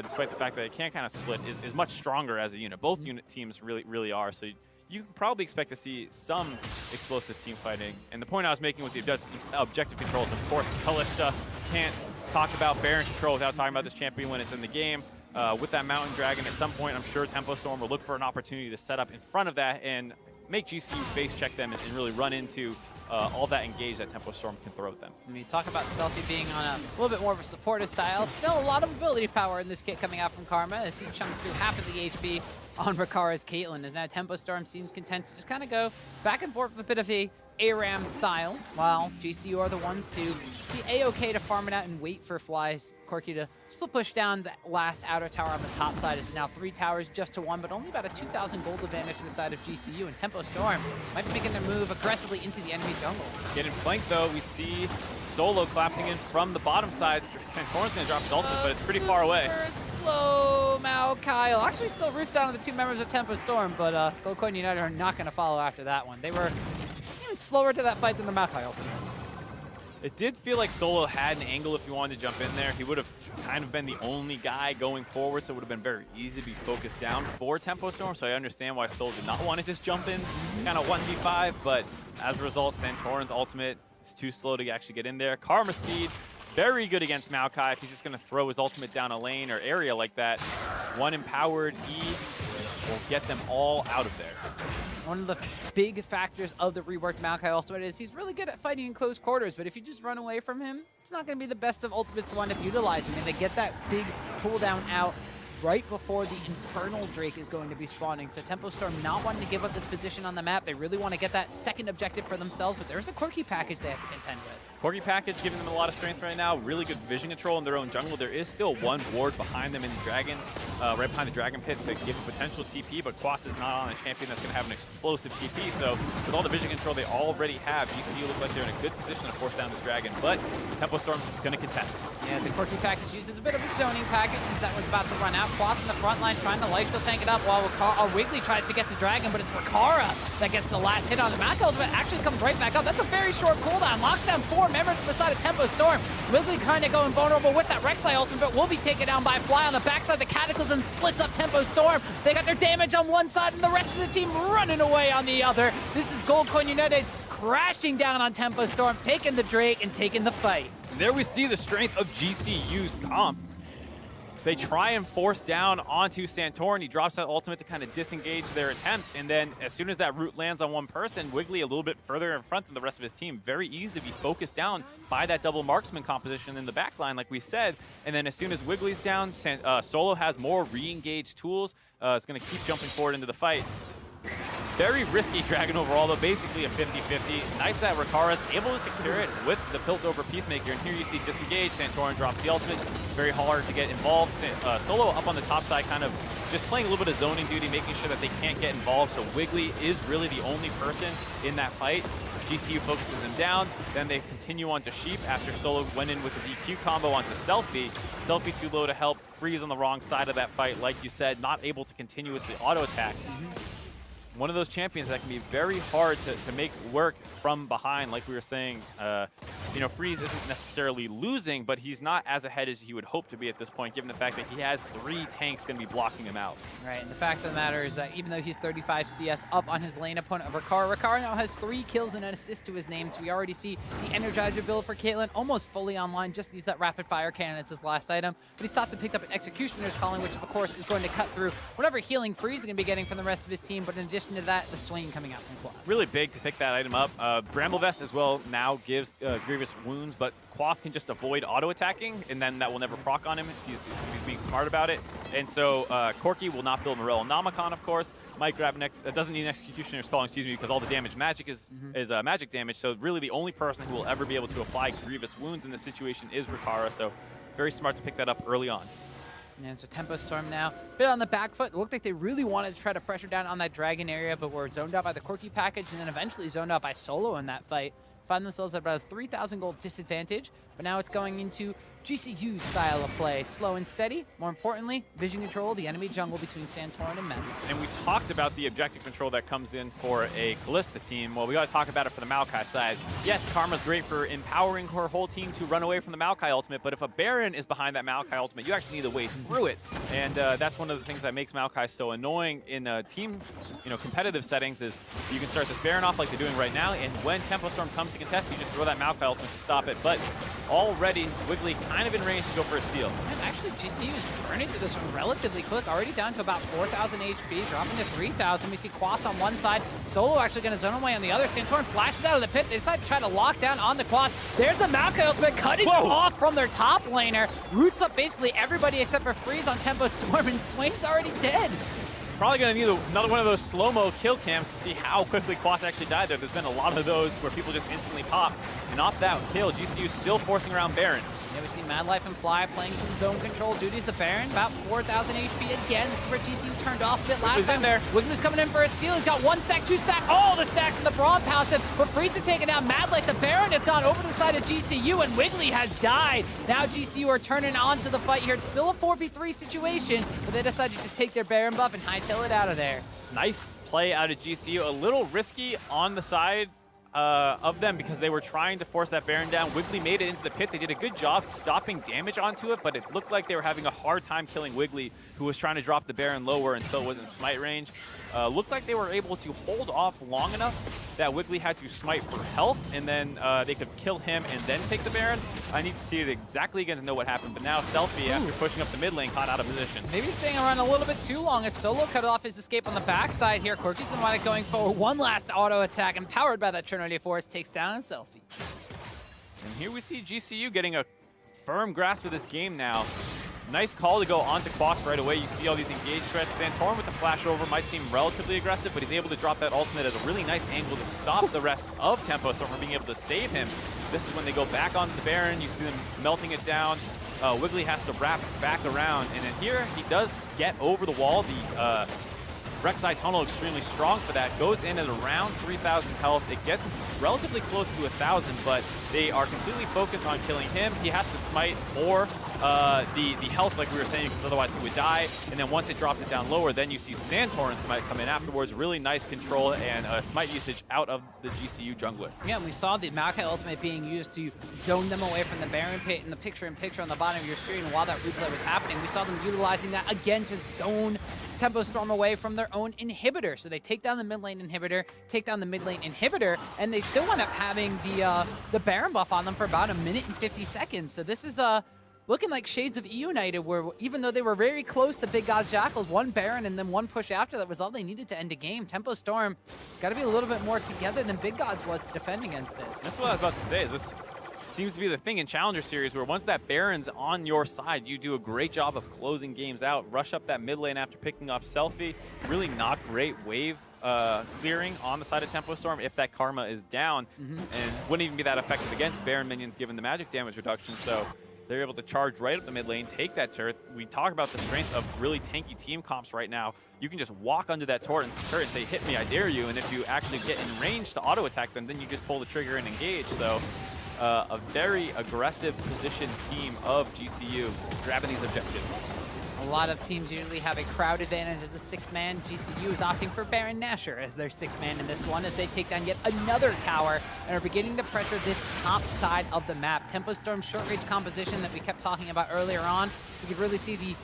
despite the fact that it can kind of split, is much stronger as a unit. Both unit teams really are. So you can probably expect to see some explosive team fighting. And the point I was making with the objective controls, of course, Kalista can't talk about Baron control without talking about this champion when it's in the game. With that Mountain Dragon, at some point, I'm sure Tempo Storm will look for an opportunity to set up in front of that and make GCU face check them and really run into all that engage that Tempo Storm can throw at them. I mean, talk about Selfie being on a little bit more of a supportive style. Still a lot of ability power in this kit coming out from Karma as he chunks through half of the HP on Rikara's Caitlyn, as now Tempo Storm seems content to just kind of go back and forth with a bit of a ARAM style, while GCU are the ones to be A-okay to farm it out and wait for Fly's Corki to split push down the last outer tower on the top side. It's now 3 towers just to 1, but only about a 2,000 gold advantage to the side of GCU, and Tempo Storm might be making their move aggressively into the enemy jungle. Getting flanked, though, we see Solo collapsing in from the bottom side. Santorin's going to drop his ultimate, but it's pretty far away. Slow Maokai actually still roots down on the 2 members of Tempo Storm, but Gold United are not going to follow after that one. They were even slower to that fight than the Maokai ultimate. It did feel like Solo had an angle if he wanted to jump in there. He would have kind of been the only guy going forward, so it would have been very easy to be focused down for Tempo Storm, so I understand why Solo did not want to just jump in kind of 1v5, but as a result, Santorin's ultimate is too slow to actually get in there. Karma speed, very good against Maokai if he's just going to throw his ultimate down a lane or area like that. One empowered E will get them all out of there. One of the big factors of the reworked Maokai ultimate is he's really good at fighting in close quarters, but if you just run away from him, it's not going to be the best of ultimates to wind up utilizing. And they get that big cooldown out right before the Infernal Drake is going to be spawning. So Tempo Storm not wanting to give up this position on the map. They really want to get that second objective for themselves, but there's a Corki package they have to contend with. Corki package giving them a lot of strength right now. Really good vision control in their own jungle. There is still one ward behind them in the Dragon, right behind the Dragon Pit to give a potential TP, but Quas is not on a champion that's going to have an explosive TP. So with all the vision control they already have, GCU looks like they're in a good position to force down this Dragon, but Tempo Storm's going to contest. Yeah, the Corki package uses a bit of a zoning package since that one's about to run out. Quas in the front line trying to lifesteal tank it up while Wiggly tries to get the Dragon, but it's Rikara that gets the last hit on the Maokai ultimate. Actually comes right back up. That's a very short cooldown. Locks down 4 members to the side of Tempo Storm. Wiggly kind of going vulnerable with that Rek'Sai ultimate, but will be taken down by Fly on the backside. The Cataclysm splits up Tempo Storm. They got their damage on one side and the rest of the team running away on the other. This is Gold Coin United crashing down on Tempo Storm, taking the Drake and taking the fight. And there we see the strength of GCU's comp. They try and force down onto Santorin. He drops that ultimate to kind of disengage their attempt. And then as soon as that root lands on one person, Wiggly a little bit further in front than the rest of his team. Very easy to be focused down by that double marksman composition in the back line, like we said. And then as soon as Wiggly's down, Solo has more re-engaged tools. It's going to keep jumping forward into the fight. Very risky Dragon overall, though, basically a 50-50. Nice that Rakara is able to secure it with the Piltover Peacemaker. And here you see disengage, Santorin drops the ultimate. Very hard to get involved. Solo up on the top side, kind of just playing a little bit of zoning duty, making sure that they can't get involved. So Wiggly is really the only person in that fight. GCU focuses him down, then they continue on to Sheep after Solo went in with his EQ combo onto Selfie. Selfie too low to help, Freeze on the wrong side of that fight, like you said, not able to continuously auto-attack. One of those champions that can be very hard to make work from behind, like we were saying. You know, Freeze isn't necessarily losing, but he's not as ahead as he would hope to be at this point, given the fact that he has 3 tanks going to be blocking him out. Right, and the fact of the matter is that even though he's 35 CS up on his lane opponent of Rakara, Rakara now has 3 kills and an assist to his name, so we already see the Energizer build for Caitlyn almost fully online, just needs that rapid fire cannon as his last item. But he's stopped and picked up an Executioner's Calling, which of course is going to cut through whatever healing Freeze is going to be getting from the rest of his team, but in addition to that, the Swain coming out from Quas. Really big to pick that item up. Bramblevest as well now gives Grievous wounds, but Quas can just avoid auto-attacking, and then that will never proc on him if he's being smart about it. And so Corki will not build Morel Namacon, of course. Might grab doesn't need an Executioner's Calling, excuse me, because all the damage magic is magic damage. So really the only person who will ever be able to apply Grievous wounds in this situation is Rakara. So very smart to pick that up early on. And so Tempo Storm now, bit on the back foot. It looked like they really wanted to try to pressure down on that Dragon area, but were zoned out by the Corki package and then eventually zoned out by Solo in that fight. Find themselves at about a 3,000 gold disadvantage, but now it's going into GCU style of play. Slow and steady. More importantly, vision control, the enemy jungle between Santorin and Meta. And we talked about the objective control that comes in for a Callista team. Well, we got to talk about it for the Maokai side. Yes, Karma's great for empowering her whole team to run away from the Maokai ultimate, but if a Baron is behind that Maokai ultimate, you actually need a way through it. And that's one of the things that makes Maokai so annoying in team, competitive settings is you can start this Baron off like they're doing right now, and when Tempo Storm comes to contest, you just throw that Maokai ultimate to stop it. But already, Wiggly kind of in range to go for a steal. And actually, GCU is burning through this one relatively quick, already down to about 4,000 HP, dropping to 3,000. We see Quas on one side, Solo actually going to zone away on the other. Santorin flashes out of the pit. They decide to try to lock down on the Quas. There's the Maokai ultimate, cutting them off from their top laner. Roots up basically everybody except for Freeze on Tempo Storm, and Swain's already dead. Probably going to need another one of those slow-mo kill cams to see how quickly Quas actually died there. There's been a lot of those where people just instantly pop. And off that kill, GCU still forcing around Baron. Yeah, we see Mad Life and Fly playing some zone control duties. The Baron, about 4,000 HP again. This is where GCU turned off a bit last time. In there. Wiggly's coming in for a steal. He's got 1 stack, 2 stack, all the stacks in the Brawn passive. But Freeze is taking down Mad Life. The Baron has gone over to the side of GCU, and Wiggly has died. Now GCU are turning on to the fight here. It's still a 4v3 situation, but they decided to just take their Baron buff and hightail it out of there. Nice play out of GCU. A little risky on the side of them because they were trying to force that Baron down. Wiggly made it into the pit. They did a good job stopping damage onto it, but it looked like they were having a hard time killing Wiggly, who was trying to drop the Baron lower until it was in smite range. Looked like they were able to hold off long enough that Wiggly had to smite for health, and then they could kill him and then take the Baron. I need to see it exactly again to know what happened, but now Selfie, after pushing up the mid lane, caught out of position. Maybe staying around a little bit too long as Solo cut off his escape on the backside here. Corki's gonna wind up going forward. One last auto attack, empowered by that Trinity Force, takes down a Selfie. And here we see GCU getting a firm grasp of this game now. Nice call to go onto Quas right away. You see all these engage threats. Santorin with the flash over might seem relatively aggressive, but he's able to drop that ultimate at a really nice angle to stop the rest of Tempo Storm from being able to save him. This is when they go back onto the Baron. You see them melting it down. Wiggly has to wrap back around, and then here he does get over the wall. The Rek'Sai Tunnel extremely strong for that. Goes in at around 3,000 health. It gets relatively close to 1,000, but they are completely focused on killing him. He has to smite or the health, like we were saying, because otherwise he would die. And then once it drops it down lower, then you see Santorin smite come in afterwards. Really nice control and smite usage out of the GCU jungler. Yeah, and we saw the Maokai ultimate being used to zone them away from the Baron pit in the picture-in-picture on the bottom of your screen. While that replay was happening, we saw them utilizing that again to zone Tempo Storm away from their own inhibitor. So they take down the mid lane inhibitor, take down the mid lane inhibitor, and they still end up having the Baron buff on them for about 1 minute and 50 seconds. So this is looking like shades of eUnited, where even though they were very close to Big God's Jackals, one Baron and then one push after that was all they needed to end a game. Tempo Storm got to be a little bit more together than Big God's was to defend against this. That's what I was about to say. Is this seems to be the thing in Challenger Series, where once that Baron's on your side, you do a great job of closing games out. Rush up that mid lane after picking up Selfie. Really not great wave clearing on the side of Tempo Storm if that Karma is down, and wouldn't even be that effective against Baron minions given the magic damage reduction. So they're able to charge right up the mid lane, take that turret. We talk about the strength of really tanky team comps right now. You can just walk under that turret and say, hit me, I dare you. And if you actually get in range to auto attack them, then you just pull the trigger and engage. So a very aggressive positioned team of GCU grabbing these objectives. A lot of teams usually have a crowd advantage as a sixth man. GCU is opting for Baron Nashor as their sixth man in this one as they take down yet another tower and are beginning to pressure this top side of the map. Tempo Storm's short range composition that we kept talking about earlier on, you could really see the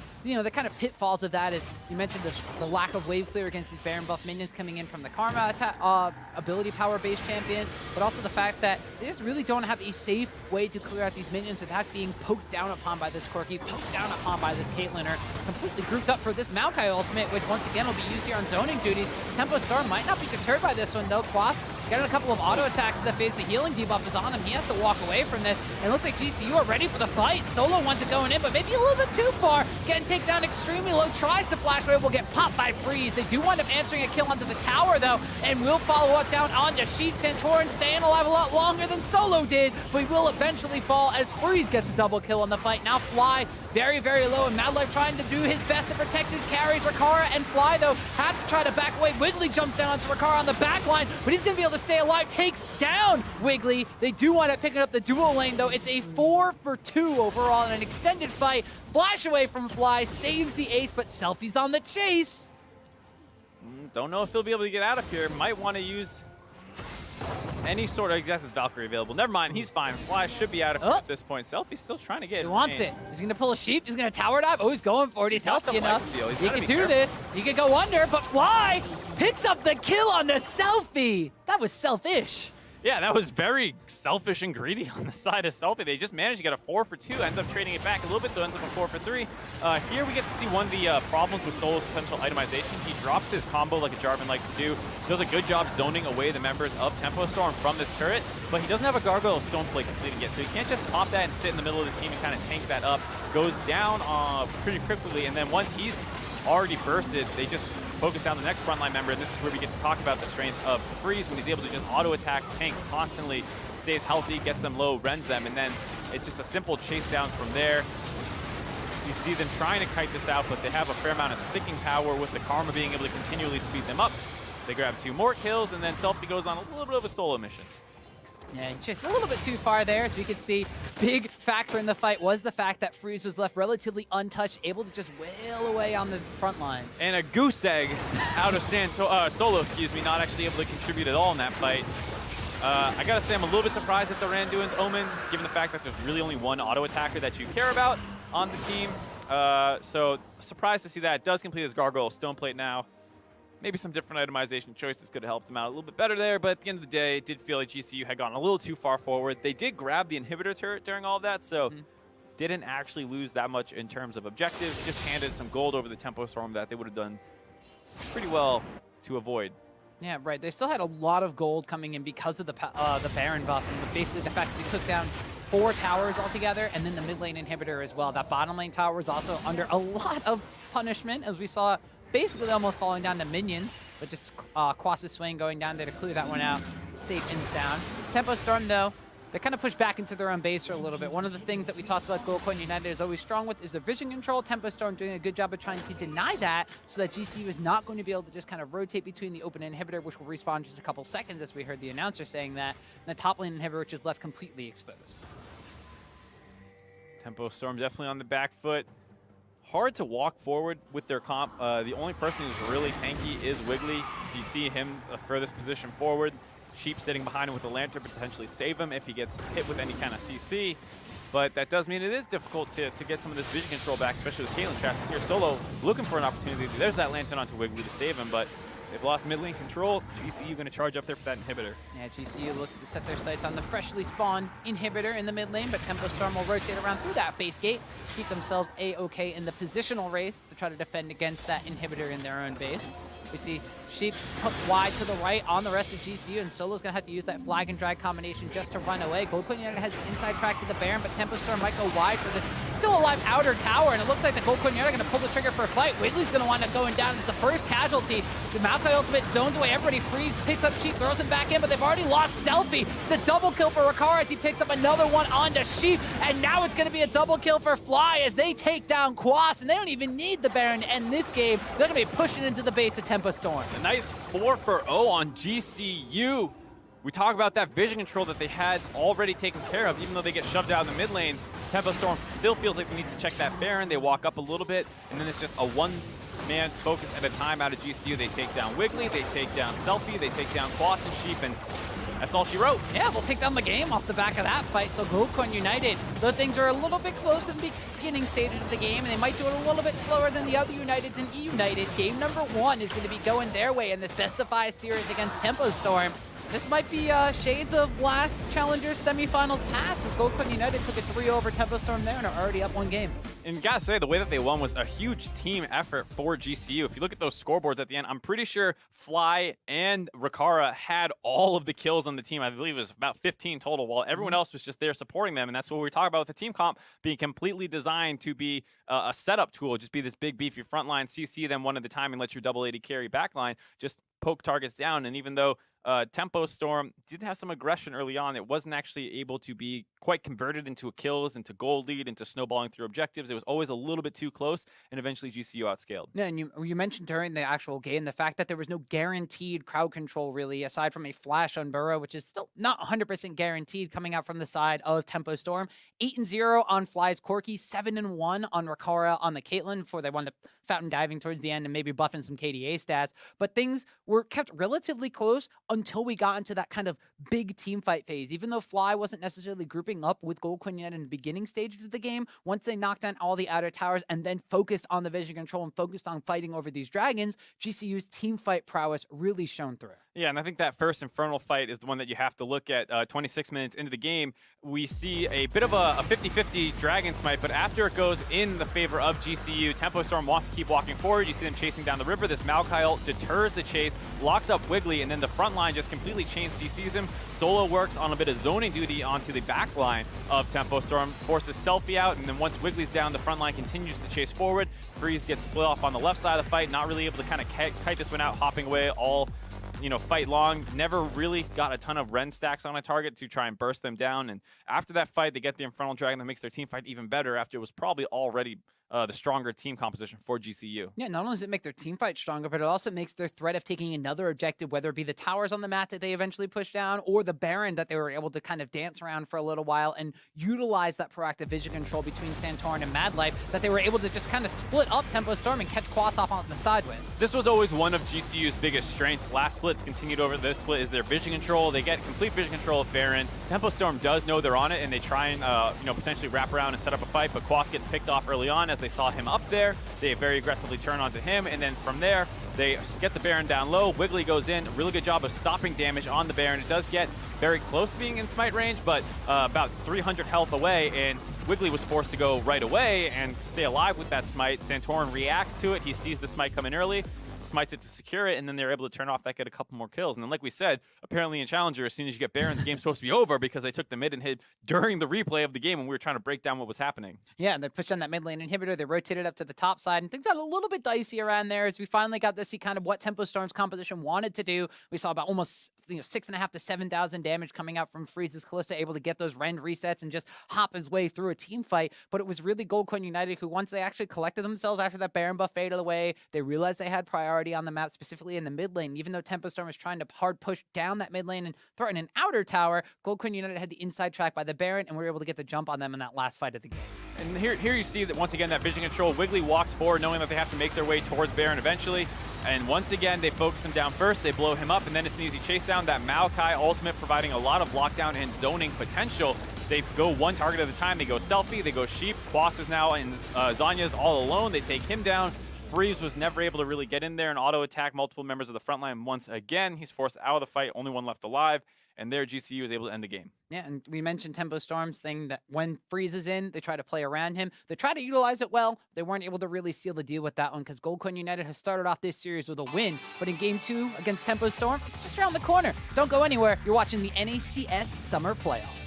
kind of pitfalls of that is, you mentioned the lack of wave clear against these Baron buff minions coming in from the Karma ability power based champion, but also the fact that they just really don't have a safe way to clear out these minions without being poked down upon by this Corki, poked down upon by this Caitlyn, or completely grouped up for this Maokai ultimate, which once again will be used here on zoning duties. Tempo Storm might not be deterred by this one though. Quas got a couple of auto attacks in the phase. The healing debuff is on him. He has to walk away from this. And it looks like GCU are ready for the fight. Solo wants it going in, but maybe a little bit too far. Getting taken down extremely low. Tries to flash away. Will get popped by Freeze. They do wind up answering a kill onto the tower, though, and will follow up down onto Sheet. Santorin staying alive a lot longer than Solo did, but he will eventually fall as Freeze gets a double kill in the fight. Now Fly very, very low, and Mad Life trying to do his best to protect his carries. Rikara and Fly, though, have to try to back away. Wiggly jumps down onto Rikara on the back line, but he's going to be able to stay alive. Takes down Wiggly. They do wind up picking up the duo lane, though. It's a 4-for-2 overall in an extended fight. Flash away from Fly, saves the ace, but Selfie's on the chase. Don't know if he'll be able to get out of here. Might want to use any sort of, I guess it's Valkyrie available. Never mind, he's fine. Fly should be out of here at this point. Selfie's still trying to get He wants it. He's going to pull a sheep. He's going to tower dive. Oh, he's going for it. He's healthy enough. He can do this. He could go under, but Fly picks up the kill on the Selfie. That was selfish. Yeah, that was very selfish and greedy on the side of Selfie. They just managed to get a 4-for-2, ends up trading it back a little bit, so ends up a 4-for-3. Here we get to see one of the problems with Solo's potential itemization. He drops his combo like a Jarvan likes to do, does a good job zoning away the members of Tempo Storm from this turret, but he doesn't have a Gargoyle Stoneplate completing it, so he can't just pop that and sit in the middle of the team and kind of tank that up. Goes down pretty quickly, and then once he's already bursted, they just focus down the next frontline member, and this is where we get to talk about the strength of Freeze when he's able to just auto-attack tanks constantly, stays healthy, gets them low, rends them, and then it's just a simple chase down from there. You see them trying to kite this out, but they have a fair amount of sticking power with the Karma being able to continually speed them up. They grab 2 more kills, and then Selfie goes on a little bit of a solo mission. Yeah, just a little bit too far there, as we could see. Big factor in the fight was the fact that Freeze was left relatively untouched, able to just wail away on the front line. And a goose egg out of Solo, not actually able to contribute at all in that fight. I gotta say, I'm a little bit surprised at the Randuin's Omen, given the fact that there's really only one auto attacker that you care about on the team. So surprised to see that. It does complete his Gargoyle Stoneplate now. Maybe some different itemization choices could have helped them out a little bit better there, but at the end of the day, it did feel like GCU had gone a little too far forward. They did grab the inhibitor turret during all of that, so didn't actually lose that much in terms of objectives. Just handed some gold over the Tempo Storm that they would have done pretty well to avoid. Yeah, right. They still had a lot of gold coming in because of the Baron buff, and basically the fact that they took down 4 towers altogether, and then the mid lane inhibitor as well. That bottom lane tower was also under a lot of punishment, as we saw basically almost falling down to minions, but just Quas's Swing going down there to clear that one out safe and sound. Tempo Storm, though, they're kind of pushed back into their own base for a little bit. One of the things that we talked about Gold United is always strong with is their vision control. Tempo Storm doing a good job of trying to deny that so that GCU is not going to be able to just kind of rotate between the open inhibitor, which will respawn in just a couple seconds, as we heard the announcer saying that, and the top lane inhibitor, which is left completely exposed. Tempo Storm definitely on the back foot. Hard to walk forward with their comp. The only person who's really tanky is Wiggly. You see him furthest position forward. Sheep sitting behind him with a lantern, potentially save him if he gets hit with any kind of CC. But that does mean it is difficult to get some of this vision control back, especially with Caitlyn trapped here. Solo looking for an opportunity. There's that lantern onto Wiggly to save him, but they've lost mid lane control. GCU going to charge up there for that inhibitor. Yeah, GCU looks to set their sights on the freshly spawned inhibitor in the mid lane, but Tempo Storm will rotate around through that base gate, keep themselves A-okay in the positional race to try to defend against that inhibitor in their own base. We see Sheep hook wide to the right on the rest of GCU, and Solo's going to have to use that flag and drag combination just to run away. Gold Coin United has the inside track to the Baron, but Tempo Storm might go wide for this still alive outer tower, and it looks like the Gold Coin United are going to pull the trigger for a fight. Wiggly's going to wind up going down as the first casualty. The Maokai ultimate zones away everybody, Freeze picks up Sheep, throws him back in, but they've already lost Selfie. It's a double kill for Ricard as he picks up another one onto Sheep, and now it's going to be a double kill for Fly as they take down Quas, and they don't even need the Baron to end this game. They're going to be pushing into the base of Tempo Storm. A nice 4-for-0 on GCU. We talk about that vision control that they had already taken care of, even though they get shoved out in the mid lane. Tempo Storm still feels like they need to check that Baron. They walk up a little bit, and then it's just a one-man focus at a time out of GCU. They take down Wiggly, they take down Selfie, they take down Quas and Sheep, and that's all she wrote. Yeah, we'll take down the game off the back of that fight. So Gold Coin United, though things are a little bit close in the beginning stages of the game, and they might do it a little bit slower than the other Uniteds in eUnited. Game number 1 is going to be going their way in this best-of-5 series against Tempo Storm. This might be shades of last Challengers semifinals past, as Gold Coin United took a 3 over Tempo Storm there and are already up 1 game. And gotta say, the way that they won was a huge team effort for GCU. If you look at those scoreboards at the end, I'm pretty sure Fly and Ricard had all of the kills on the team. I believe it was about 15 total, while everyone else was just there supporting them. And that's what we were talking about with the team comp being completely designed to be a setup tool, just be this big beefy frontline, CC them one at a time and let your double AD carry backline just poke targets down. And even though Tempo Storm did have some aggression early on, it wasn't actually able to be quite converted into kills, into gold lead, into snowballing through objectives. It was always a little bit too close, and eventually GCU outscaled. Yeah, and you mentioned during the actual game the fact that there was no guaranteed crowd control, really, aside from a flash on Burrow, which is still not 100% guaranteed coming out from the side of Tempo Storm. 8-0 on Fly's Corki, 7-1 on Ricard on the Caitlyn before they wound up fountain diving towards the end and maybe buffing some KDA stats. But things were kept relatively close until we got into that kind of big team fight phase. Even though Fly wasn't necessarily grouping up with Gold Coin United in the beginning stages of the game, once they knocked down all the outer towers and then focused on the vision control and focused on fighting over these dragons, GCU's team fight prowess really shone through. Yeah, and I think that first Infernal fight is the one that you have to look at. 26 minutes into the game, we see a bit of a 50-50 Dragon Smite, but after it goes in the favor of GCU, Tempo Storm wants to keep walking forward. You see them chasing down the river. This Maokai ult deters the chase, locks up Wiggly, and then the front line just completely chain CCs him. Solo works on a bit of zoning duty onto the back line of Tempo Storm, forces Selfie out, and then once Wiggly's down, the front line continues to chase forward. Freeze gets split off on the left side of the fight, not really able to kind of kite this one out, hopping away all fight long. Never really got a ton of Ren stacks on a target to try and burst them down. And after that fight, they get the Infernal Dragon that makes their team fight even better after it was probably already the stronger team composition for GCU. Yeah, not only does it make their team fight stronger, but it also makes their threat of taking another objective, whether it be the towers on the map that they eventually push down or the Baron that they were able to kind of dance around for a little while and utilize that proactive vision control between Santorin and Mad Life, that they were able to just kind of split up Tempo Storm and catch Quas off on the side with. This was always one of GCU's biggest strengths. Last split's continued over this split is their vision control. They get complete vision control of Baron. Tempo Storm does know they're on it, and they try and potentially wrap around and set up a fight, but Quas gets picked off early on as they saw him up there. They very aggressively turn onto him, and then from there, they get the Baron down low. Wiggly goes in. Really good job of stopping damage on the Baron. It does get very close to being in smite range, but about 300 health away, and Wiggly was forced to go right away and stay alive with that smite. Santorin reacts to it. He sees the smite come in early, smites it to secure it, and then they're able to turn off that, get a couple more kills. And then like we said, apparently in Challenger, as soon as you get Baron, the game's supposed to be over because they took the mid and hid during the replay of the game when we were trying to break down what was happening. Yeah, and they pushed on that mid lane inhibitor, they rotated up to the top side, and things got a little bit dicey around there as we finally got to see kind of what Tempo Storm's composition wanted to do. We saw about almost 6,500 to 7,000 damage coming out from Freeze's Kalista, able to get those rend resets and just hop his way through a team fight. But it was really Gold Coin United who, once they actually collected themselves after that Baron buff faded away, they realized they had priority on the map, specifically in the mid lane. Even though Tempo Storm was trying to hard push down that mid lane and threaten an outer tower, Gold Coin United had the inside track by the Baron, and we were able to get the jump on them in that last fight of the game. And here you see that once again that vision control. Wiggly walks forward knowing that they have to make their way towards Baron eventually. And once again, they focus him down first, they blow him up, and then it's an easy chase down. That Maokai ultimate providing a lot of lockdown and zoning potential. They go one target at a time. They go Selfie, they go Sheep. Quas is now in Zanya's all alone. They take him down. Freeze was never able to really get in there and auto-attack multiple members of the front line once again. He's forced out of the fight, only one left alive, and there GCU is able to end the game. Yeah, and we mentioned Tempo Storm's thing that when Freeze is in, they try to play around him. They try to utilize it well. They weren't able to really seal the deal with that one because Gold Coin United has started off this series with a win. But in Game 2 against Tempo Storm, it's just around the corner. Don't go anywhere. You're watching the NACS Summer Playoffs.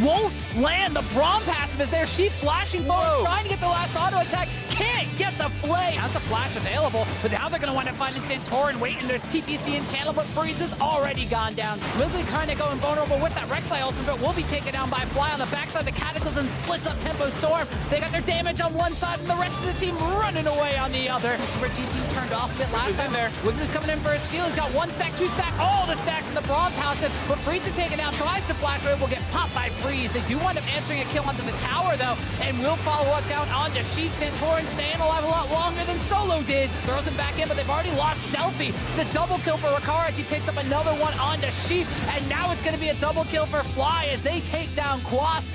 Won't land. The Braum passive is there. Sheep flashing forward, trying to get the last auto attack. Can't get the play. Has the flash available, but now they're going to wind up finding Santorin waiting. There's TPC in channel, but Freeze has already gone down. Wiggly kind of going vulnerable with that Rek'Sai ultimate. Will be taken down by Fly on the backside. The Cataclysm splits up Tempo Storm. They got their damage on one side, and the rest of the team running away on the other. This is where GCU turned off a bit last time. Wiggly's coming in for a steal. He's got 1 stack, 2 stack, all the stacks in the Braum passive, but Freeze is taken down. Tries to flash, but will get popped by Freeze. They do wind up answering a kill onto the tower, though, and will follow up down onto Sheep. Santorin staying alive a lot longer than Solo did. Throws him back in, but they've already lost Selfie. It's a double kill for Ricard as he picks up another one onto Sheep, and now it's going to be a double kill for Fly as they take down Quas.